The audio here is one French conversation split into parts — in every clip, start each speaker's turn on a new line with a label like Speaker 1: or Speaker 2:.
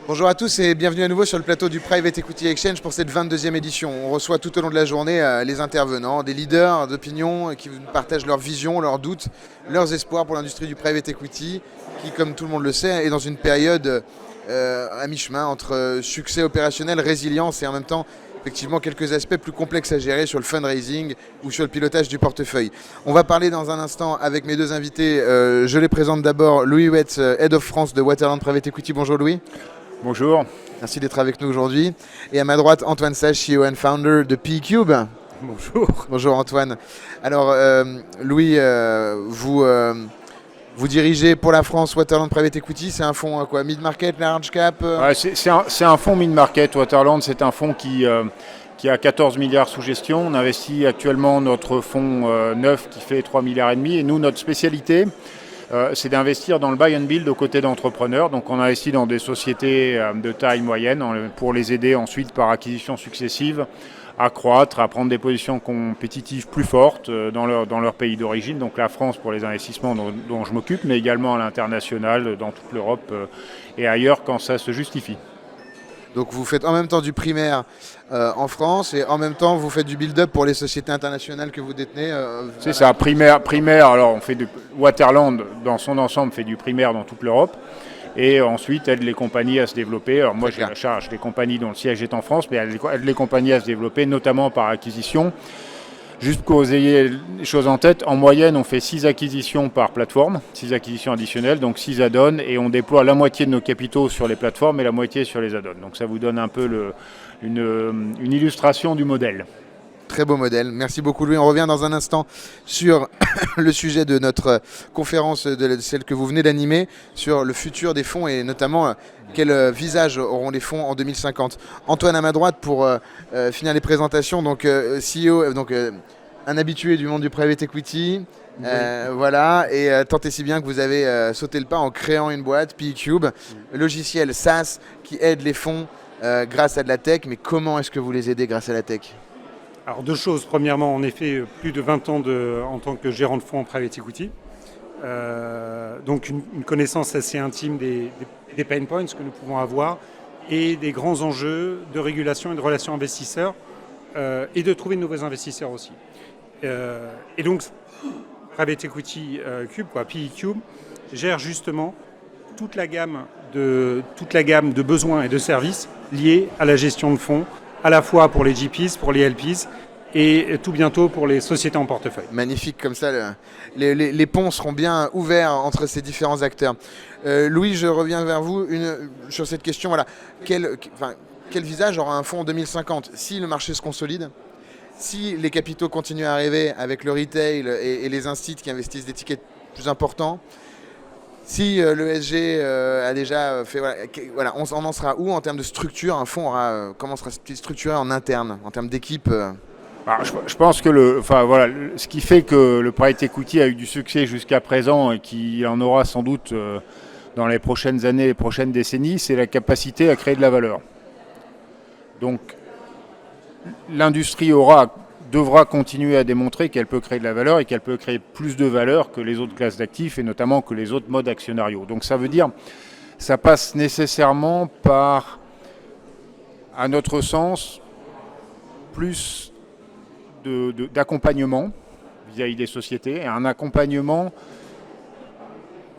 Speaker 1: Bonjour à tous et bienvenue à nouveau sur le plateau du Private Equity Exchange pour cette 22e édition. On reçoit tout au long de la journée les intervenants, des leaders d'opinion qui nous partagent leurs visions, leurs doutes, leurs espoirs pour l'industrie du Private Equity qui, comme tout le monde le sait, est dans une période à mi-chemin entre succès opérationnel, résilience et en même temps effectivement quelques aspects plus complexes à gérer sur le fundraising ou sur le pilotage du portefeuille. On va parler dans un instant avec mes deux invités. Je les présente d'abord Louis Wetz, Head of France de Waterland Private Equity. Bonjour Louis.
Speaker 2: Bonjour.
Speaker 1: Merci d'être avec nous aujourd'hui. Et à ma droite, Antoine Sage, CEO and Founder de PeaCube.
Speaker 2: Bonjour.
Speaker 1: Bonjour Antoine. Alors Louis, vous dirigez pour la France Waterland Private Equity. C'est un fonds quoi, mid-market, large cap
Speaker 2: C'est un fonds mid-market. Waterland, c'est un fonds qui a 14 milliards sous gestion. On investit actuellement notre fonds neuf qui fait 3 milliards et demi. Et nous, notre spécialité, c'est d'investir dans le buy and build aux côtés d'entrepreneurs. Donc on investit dans des sociétés de taille moyenne pour les aider ensuite par acquisitions successives à croître, à prendre des positions compétitives plus fortes dans leur pays d'origine. Donc la France pour les investissements dont je m'occupe, mais également à l'international, dans toute l'Europe et ailleurs quand ça se justifie.
Speaker 1: Donc vous faites en même temps du primaire en France et en même temps vous faites du build-up pour les sociétés internationales que vous détenez.
Speaker 2: C'est ça, primaire. Alors Waterland dans son ensemble fait du primaire dans toute l'Europe et ensuite aide les compagnies à se développer. Alors moi j'ai la charge des compagnies dont le siège est en France, mais aide les compagnies à se développer notamment par acquisition. Juste que vous ayez les choses en tête, en moyenne, on fait 6 acquisitions par plateforme, 6 acquisitions additionnelles, donc 6 add-ons, et on déploie la moitié de nos capitaux sur les plateformes et la moitié sur les add-ons. Donc ça vous donne un peu une illustration du modèle.
Speaker 1: Très beau modèle. Merci beaucoup Louis. On revient dans un instant sur le sujet de notre conférence, de celle que vous venez d'animer, sur le futur des fonds et notamment quel visage auront les fonds en 2050. Antoine à ma droite pour finir les présentations. Donc CEO, un habitué du monde du private equity. Oui. Voilà, et tant et si bien que vous avez sauté le pas en créant une boîte, PeaCube, logiciel SaaS qui aide les fonds grâce à de la tech. Mais comment est-ce que vous les aidez grâce à la tech ?
Speaker 3: Alors deux choses. Premièrement, en effet, plus de 20 ans en tant que gérant de fonds en private equity. Donc une connaissance assez intime des pain points que nous pouvons avoir et des grands enjeux de régulation et de relations investisseurs et de trouver de nouveaux investisseurs aussi. Et donc, Private Equity Cube, PeaCube, gère justement toute la gamme de besoins et de services liés à la gestion de fonds, à la fois pour les GPs, pour les LPs et tout bientôt pour les sociétés en portefeuille.
Speaker 1: Magnifique, comme ça les ponts seront bien ouverts entre ces différents acteurs. Louis, je reviens vers vous sur cette question. Voilà. Quel visage aura un fonds en 2050 si le marché se consolide, si les capitaux continuent à arriver avec le retail et les instituts qui investissent des tickets plus importants, si l'ESG a déjà fait... Voilà, on en sera où en termes de structure? Un fonds comment sera structuré en interne, en termes d'équipe
Speaker 2: Alors, je pense que ce qui fait que le private equity a eu du succès jusqu'à présent et qu'il en aura sans doute dans les prochaines années, les prochaines décennies, c'est la capacité à créer de la valeur. Donc l'industrie devra continuer à démontrer qu'elle peut créer de la valeur et qu'elle peut créer plus de valeur que les autres classes d'actifs et notamment que les autres modes actionnariaux. Donc ça veut dire, ça passe nécessairement par, à notre sens, plus d'accompagnement vis-à-vis des sociétés et un accompagnement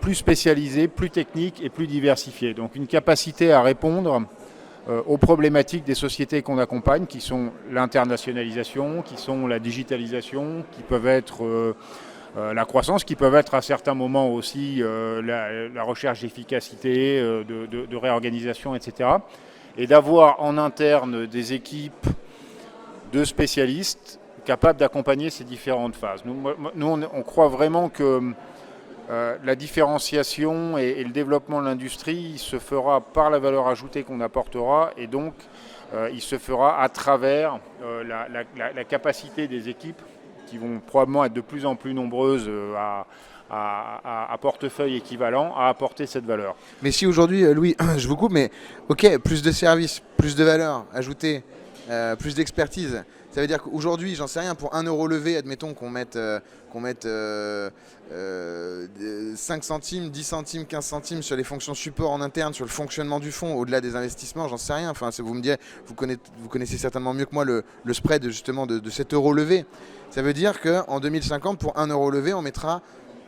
Speaker 2: plus spécialisé, plus technique et plus diversifié. Donc une capacité à répondre aux problématiques des sociétés qu'on accompagne, qui sont l'internationalisation, qui sont la digitalisation, qui peuvent être la croissance, qui peuvent être à certains moments aussi la recherche d'efficacité, de réorganisation, etc. Et d'avoir en interne des équipes de spécialistes capables d'accompagner ces différentes phases. Nous on croit vraiment que la différenciation et le développement de l'industrie se fera par la valeur ajoutée qu'on apportera et donc il se fera à travers la capacité des équipes qui vont probablement être de plus en plus nombreuses à portefeuille équivalent à apporter cette valeur.
Speaker 1: Mais si aujourd'hui, Louis, je vous coupe, mais ok, plus de services, plus de valeur ajoutée, plus d'expertise. Ça veut dire qu'aujourd'hui, j'en sais rien, pour 1 euro levé, admettons qu'on mette 5 5 centimes, 10 centimes, 15 centimes sur les fonctions support en interne, sur le fonctionnement du fonds, au-delà des investissements, j'en sais rien. Enfin, vous me direz, vous connaissez certainement mieux que moi le spread justement de cet euro levé. Ça veut dire qu'en 2050, pour 1 euro levé, on mettra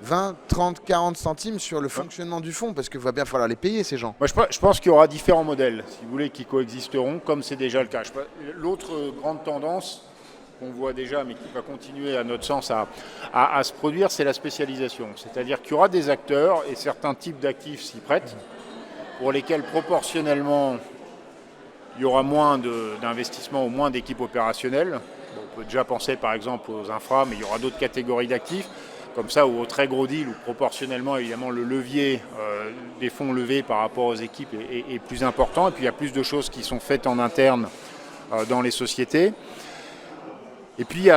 Speaker 1: 20, 30, 40 centimes sur le fonctionnement du fonds, parce qu'il va bien falloir les payer, ces gens.
Speaker 2: Moi, je pense qu'il y aura différents modèles, si vous voulez, qui coexisteront, comme c'est déjà le cas. L'autre grande tendance qu'on voit déjà, mais qui va continuer, à notre sens, à se produire, c'est la spécialisation. C'est-à-dire qu'il y aura des acteurs, et certains types d'actifs s'y prêtent, pour lesquels, proportionnellement, il y aura moins d'investissements ou moins d'équipes opérationnelles. Bon, on peut déjà penser, par exemple, aux infras, mais il y aura d'autres catégories d'actifs, comme ça, ou aux très gros deals, où proportionnellement, évidemment, le levier des fonds levés par rapport aux équipes est plus important. Et puis, il y a plus de choses qui sont faites en interne dans les sociétés. Et puis,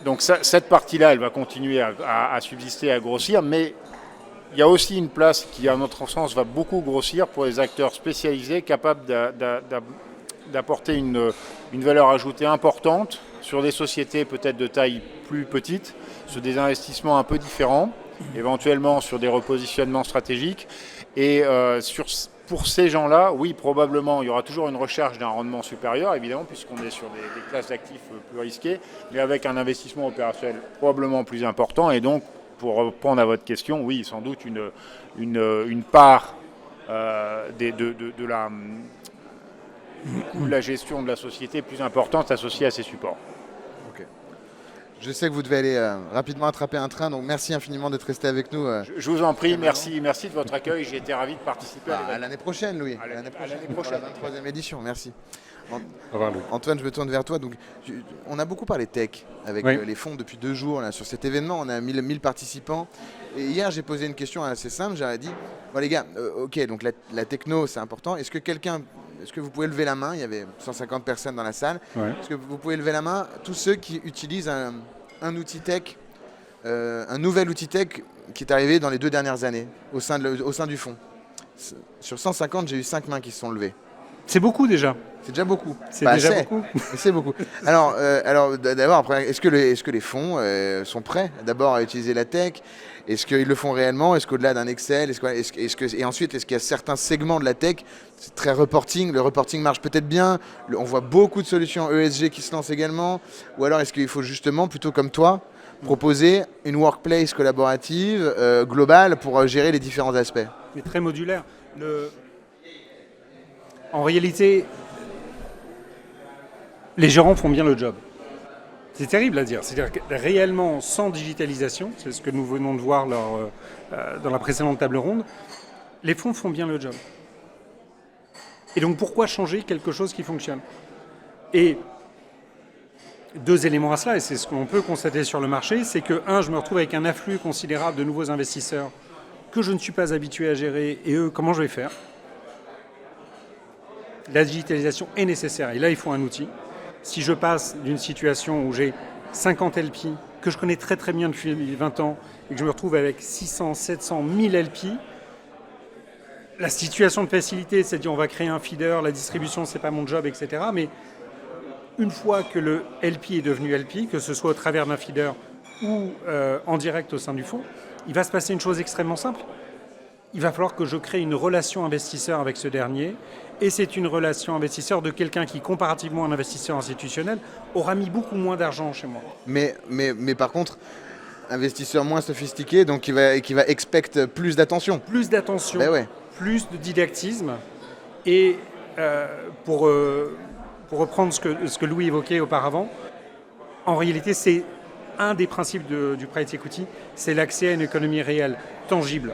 Speaker 2: donc cette partie-là, elle va continuer à subsister, à grossir, mais il y a aussi une place qui, à notre sens, va beaucoup grossir pour les acteurs spécialisés capables d'apporter une valeur ajoutée importante sur des sociétés peut-être de taille plus petite, sur des investissements un peu différents, éventuellement sur des repositionnements stratégiques. Et pour ces gens-là, oui, probablement, il y aura toujours une recherche d'un rendement supérieur, évidemment, puisqu'on est sur des classes d'actifs plus risquées, mais avec un investissement opérationnel probablement plus important. Et donc, pour répondre à votre question, oui, sans doute une part de la gestion de la société plus importante associée à ces supports.
Speaker 1: Je sais que vous devez aller rapidement attraper un train, donc merci infiniment d'être resté avec nous.
Speaker 2: Je vous en prie, merci de votre accueil. J'ai été ravi de participer
Speaker 1: à l'année prochaine, Louis.
Speaker 2: À l'année prochaine.
Speaker 1: Pour la 23e édition, merci.
Speaker 3: Au revoir, Louis.
Speaker 1: Antoine, je me tourne vers toi. Donc, on a beaucoup parlé tech avec les fonds depuis 2 jours. Là, sur cet événement, on a 1000 participants. Et hier, j'ai posé une question assez simple. J'aurais dit, bon les gars, ok, donc la techno, c'est important. Est-ce que vous pouvez lever la main? Il y avait 150 personnes dans la salle. Ouais. Est-ce que vous pouvez lever la main tous ceux qui utilisent un outil tech, un nouvel outil tech qui est arrivé dans les 2 dernières années au sein du fonds? Sur 150, j'ai eu 5 mains qui se sont levées.
Speaker 3: C'est beaucoup déjà.
Speaker 1: C'est déjà beaucoup.
Speaker 3: Beaucoup.
Speaker 1: C'est beaucoup. Alors d'abord, après, est-ce que les fonds sont prêts d'abord à utiliser la tech? Est-ce qu'ils le font réellement? Est-ce qu'au-delà d'un Excel, et ensuite, est-ce qu'il y a certains segments de la tech, c'est très reporting, le reporting marche peut-être bien, on voit beaucoup de solutions ESG qui se lancent également, ou alors est-ce qu'il faut justement, plutôt comme toi, proposer une workplace collaborative globale pour gérer les différents aspects?
Speaker 3: Mais très modulaire. En réalité, les gérants font bien le job. C'est terrible à dire. C'est-à-dire que réellement, sans digitalisation, c'est ce que nous venons de voir dans la précédente table ronde, les fonds font bien le job. Et donc, pourquoi changer quelque chose qui fonctionne? Et 2 éléments à cela, et c'est ce qu'on peut constater sur le marché, c'est que, je me retrouve avec un afflux considérable de nouveaux investisseurs que je ne suis pas habitué à gérer, et eux, comment je vais faire? La digitalisation est nécessaire, et là, il faut un outil. Si je passe d'une situation où j'ai 50 LP, que je connais très très bien depuis 20 ans, et que je me retrouve avec 600, 700, 1000 LP, la situation de facilité, c'est-à-dire on va créer un feeder, la distribution, c'est pas mon job, etc. Mais une fois que le LP est devenu LP, que ce soit au travers d'un feeder ou en direct au sein du fonds, il va se passer une chose extrêmement simple. Il va falloir que je crée une relation investisseur avec ce dernier. Et c'est une relation investisseur de quelqu'un qui, comparativement à un investisseur institutionnel, aura mis beaucoup moins d'argent chez moi.
Speaker 1: Mais par contre, investisseur moins sophistiqué, donc qui va expect plus d'attention.
Speaker 3: Plus d'attention, plus de didactisme. Et pour reprendre ce que Louis évoquait auparavant, en réalité, c'est un des principes du private equity, c'est l'accès à une économie réelle, tangible.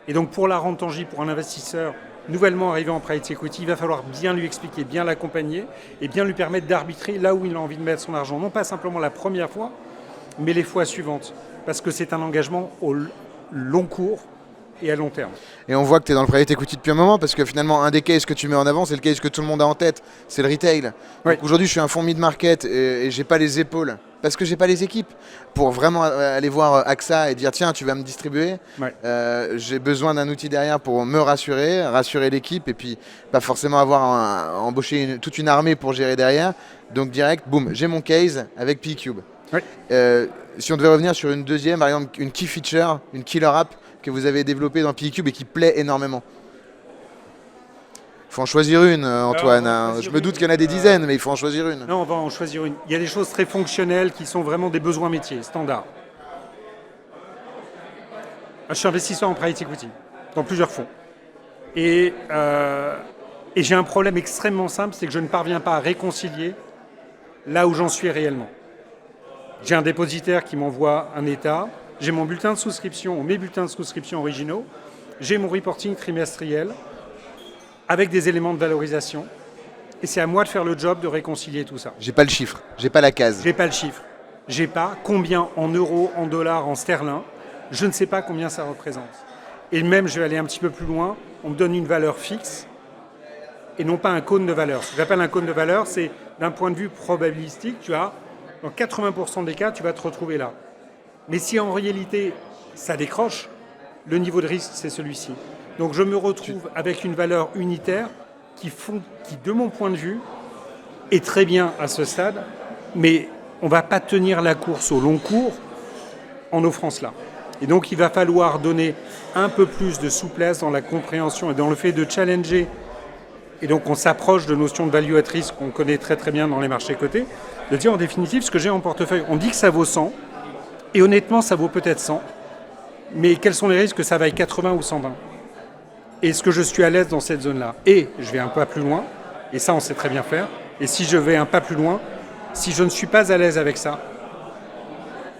Speaker 3: Et donc pour la rendre tangible pour un investisseur nouvellement arrivé en private equity, il va falloir bien lui expliquer, bien l'accompagner et bien lui permettre d'arbitrer là où il a envie de mettre son argent. Non pas simplement la première fois, mais les fois suivantes. Parce que c'est un engagement au long cours et à long terme.
Speaker 1: Et on voit que tu es dans le private equity depuis un moment, parce que finalement, un des cases que tu mets en avant, c'est le case que tout le monde a en tête, c'est le retail. Donc aujourd'hui, je suis un fonds mid-market et j'ai pas les épaules, parce que j'ai pas les équipes, pour vraiment aller voir AXA et dire tiens, tu vas me distribuer. J'ai besoin d'un outil derrière pour me rassurer l'équipe, et puis pas forcément avoir embauché toute une armée pour gérer derrière. Donc direct, boum, j'ai mon case avec P-Cube.
Speaker 3: Oui.
Speaker 1: Si on devait revenir sur une deuxième, par exemple une key feature, une killer app que vous avez développée dans PeeCube et qui plaît énormément. Il faut en choisir une, Antoine. Je me doute qu'il y en a des dizaines, mais il faut en choisir une.
Speaker 3: Non, on va en choisir une. Il y a des choses très fonctionnelles qui sont vraiment des besoins métiers, standards. Je suis investisseur en private equity, dans plusieurs fonds. Et j'ai un problème extrêmement simple, c'est que je ne parviens pas à réconcilier là où j'en suis réellement. J'ai un dépositaire qui m'envoie un état, j'ai mon bulletin de souscription, ou mes bulletins de souscription originaux, j'ai mon reporting trimestriel avec des éléments de valorisation, et c'est à moi de faire le job de réconcilier tout ça.
Speaker 1: J'ai pas le chiffre, j'ai pas la case.
Speaker 3: J'ai pas le chiffre, j'ai pas combien en euros, en dollars, en sterling, je ne sais pas combien ça représente. Et même, je vais aller un petit peu plus loin, on me donne une valeur fixe et non pas un cône de valeur. Ce que j'appelle un cône de valeur, c'est d'un point de vue probabilistique, tu as, dans 80% des cas, tu vas te retrouver là. Mais si en réalité, ça décroche, le niveau de risque, c'est celui-ci. Donc je me retrouve avec une valeur unitaire qui, de mon point de vue, est très bien à ce stade, mais on ne va pas tenir la course au long cours en offrant cela. Et donc il va falloir donner un peu plus de souplesse dans la compréhension et dans le fait de challenger. Et donc on s'approche de notions de value at risk qu'on connaît très très bien dans les marchés cotés, de dire en définitive ce que j'ai en portefeuille. On dit que ça vaut 100, et honnêtement ça vaut peut-être 100, mais quels sont les risques que ça vaille 80 ou 120 ? Est-ce que je suis à l'aise dans cette zone-là ? Et je vais un pas plus loin, et ça on sait très bien faire, et si je vais un pas plus loin, si je ne suis pas à l'aise avec ça,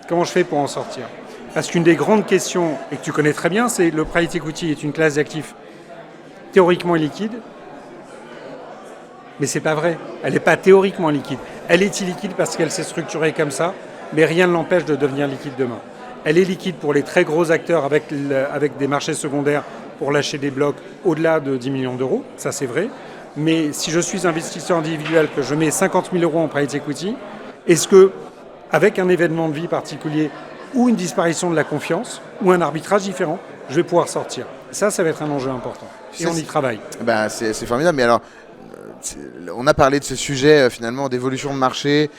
Speaker 3: comment je fais pour en sortir ? Parce qu'une des grandes questions, et que tu connais très bien, c'est le private equity est une classe d'actifs théoriquement illiquide, mais c'est pas vrai. Elle n'est pas théoriquement liquide. Elle est illiquide parce qu'elle s'est structurée comme ça, mais rien ne l'empêche de devenir liquide demain. Elle est liquide pour les très gros acteurs avec des marchés secondaires pour lâcher des blocs au-delà de 10 millions d'euros, ça c'est vrai. Mais si je suis investisseur individuel, que je mets 50 000 euros en private equity, est-ce que, avec un événement de vie particulier, ou une disparition de la confiance, ou un arbitrage différent, je vais pouvoir sortir. Ça va être un enjeu important. Et on y travaille.
Speaker 1: Ben, c'est formidable. Mais alors, on a parlé de ce sujet finalement d'évolution de marché,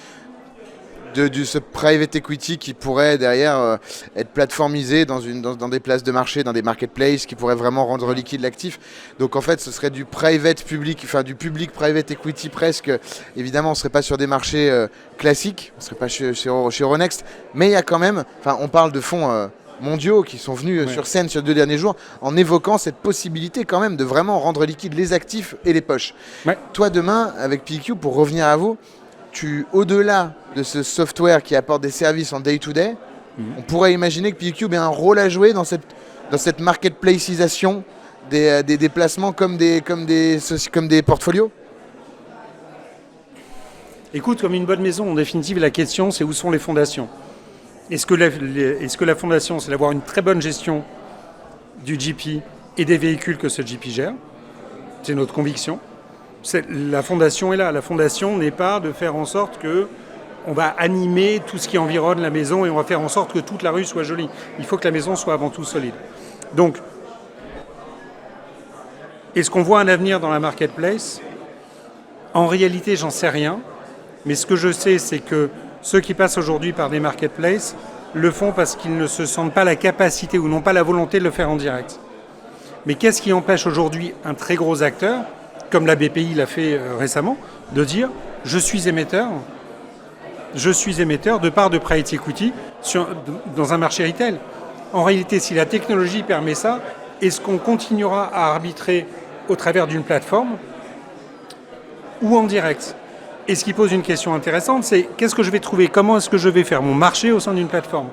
Speaker 1: de ce private equity qui pourrait derrière être plateformisé dans des places de marché, dans des marketplaces, qui pourrait vraiment rendre liquide l'actif. Donc en fait, ce serait du private public, enfin du public private equity presque. Évidemment, on ne serait pas sur des marchés classiques, on ne serait pas chez Euronext, mais il y a quand même, enfin on parle de fonds mondiaux qui sont venus sur scène sur les 2 derniers jours en évoquant cette possibilité quand même de vraiment rendre liquide les actifs et les poches. Ouais. Toi demain, avec PeeCube, pour revenir à vous, au-delà de ce software qui apporte des services en day-to-day, on pourrait imaginer que PeeCube ait un rôle à jouer dans cette marketplaceisation des placements comme des portfolios.
Speaker 3: Écoute, comme une bonne maison, en définitive, la question, c'est où sont les fondations ? Est-ce que la fondation, c'est d'avoir une très bonne gestion du GP et des véhicules que ce GP gère ? C'est notre conviction. La fondation est là. La fondation n'est pas de faire en sorte qu'on va animer tout ce qui environne la maison et on va faire en sorte que toute la rue soit jolie. Il faut que la maison soit avant tout solide. Donc, est-ce qu'on voit un avenir dans la marketplace ? En réalité, j'en sais rien. Mais ce que je sais, c'est que ceux qui passent aujourd'hui par des marketplaces le font parce qu'ils ne se sentent pas la capacité ou n'ont pas la volonté de le faire en direct. Mais qu'est-ce qui empêche aujourd'hui un très gros acteur, comme la BPI l'a fait récemment, de dire « je suis émetteur de part de private equity dans un marché retail ». En réalité, si la technologie permet ça, est-ce qu'on continuera à arbitrer au travers d'une plateforme ou en direct ? Et ce qui pose une question intéressante, c'est qu'est-ce que je vais trouver ? Comment est-ce que je vais faire mon marché au sein d'une plateforme ?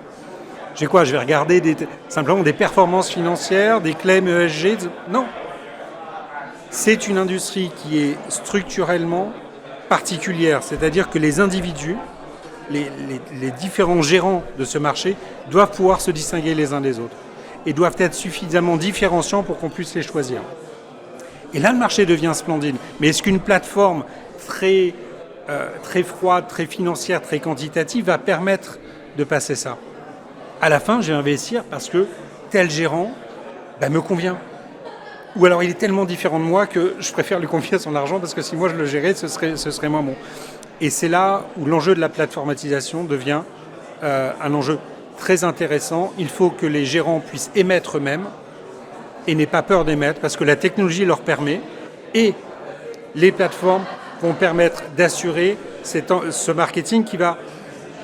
Speaker 3: J'ai quoi ? Je vais regarder simplement des performances financières, des claims ESG ? Non. C'est une industrie qui est structurellement particulière, c'est-à-dire que les individus, les différents gérants de ce marché doivent pouvoir se distinguer les uns des autres et doivent être suffisamment différenciants pour qu'on puisse les choisir. Et là, le marché devient splendide. Mais est-ce qu'une plateforme très froide, très financière, très quantitative va permettre de passer ça ? À la fin, je vais investir parce que tel gérant me convient. Ou alors il est tellement différent de moi que je préfère lui confier son argent parce que si moi je le gérais, ce serait moins bon. Et c'est là où l'enjeu de la plateformatisation devient un enjeu très intéressant. Il faut que les gérants puissent émettre eux-mêmes et n'aient pas peur d'émettre parce que la technologie leur permet et les plateformes vont permettre d'assurer ce marketing qui va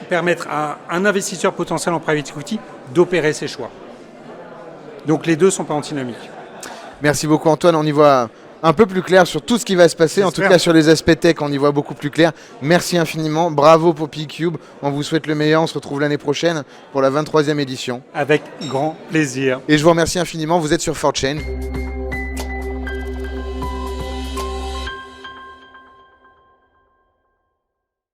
Speaker 3: permettre à un investisseur potentiel en private equity d'opérer ses choix. Donc les deux ne sont pas antinomiques.
Speaker 1: Merci beaucoup Antoine, on y voit un peu plus clair sur tout ce qui va se passer, en tout cas sur les aspects tech, on y voit beaucoup plus clair. Merci infiniment, bravo pour PeakCube, on vous souhaite le meilleur, on se retrouve l'année prochaine pour la 23e édition.
Speaker 3: Avec grand plaisir.
Speaker 1: Et je vous remercie infiniment, vous êtes sur 4Chain.